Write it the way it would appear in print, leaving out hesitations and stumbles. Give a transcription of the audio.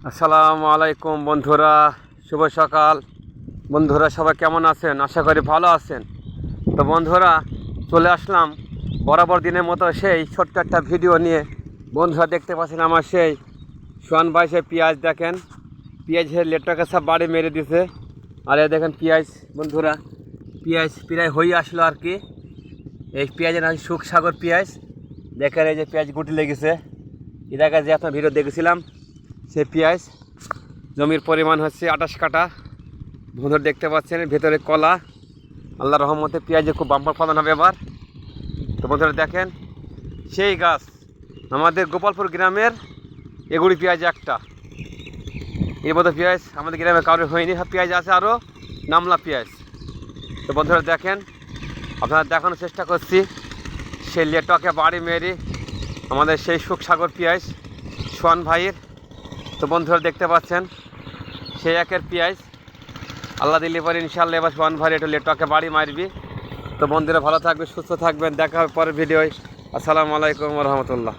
আসসালামু আলাইকুম বন্ধুরা, শুভ সকাল। বন্ধুরা সবাই কেমন আছেন? আশা করি ভালো আছেন। তো বন্ধুরা চলে আসলাম বরাবর দিনের মতো সেই ছোট্ট একটা ভিডিও নিয়ে। বন্ধুরা দেখতে পাচ্ছেন আমার সেই সোহান ভাই সে পেঁয়াজ দেখেন, পেঁয়াজের লেটটাকে সব বাড়ি মেরে দিছে। আর এই দেখেন পেঁয়াজ, বন্ধুরা পেঁয়াজ প্রায় হয়ে আসলো আর কি। এই পেঁয়াজের নাম সুখসাগর পেঁয়াজ। দেখেন এই যে পেঁয়াজ গুটি লেগেছে। এর আগে যে আপনার ভিডিও দেখেছিলাম সেই পেঁয়াজ জমির পরিমাণ হচ্ছে 28 কাঠা। বন্ধুরা দেখতে পাচ্ছেন ভেতরে কলা। আল্লাহর রহমতে পেঁয়াজে খুব বাম্পার ফলন হবে এবার। তো বন্ধুরা দেখেন সেই গাছ আমাদের গোপালপুর গ্রামের এগুড়ি পেঁয়াজ একটা। এর মতো পেঁয়াজ আমাদের গ্রামে কারোর হয়নি। পেঁয়াজ আছে আরও নামলা পেঁয়াজ। তো বন্ধুরা দেখেন, আপনারা দেখানোর চেষ্টা করছি সেই লেটকে বাড়ি মেরে আমাদের সেই সুখসাগর পেঁয়াজ সোহান ভাইয়ের। তো বন্ধুরা দেখতে পাচ্ছেন সেই একের পেঁয়াজ আল্লাহ দিল্লি পরে ইনশাআল্লাহ এবার সোহান ভাই একটু লেটকে বাড়ি মারবি। তো বন্ধুরা ভালো থাকবে, সুস্থ থাকবেন, দেখা হবে পরের ভিডিওয়। আসসালামু আলাইকুম রহমতুল্লাহ।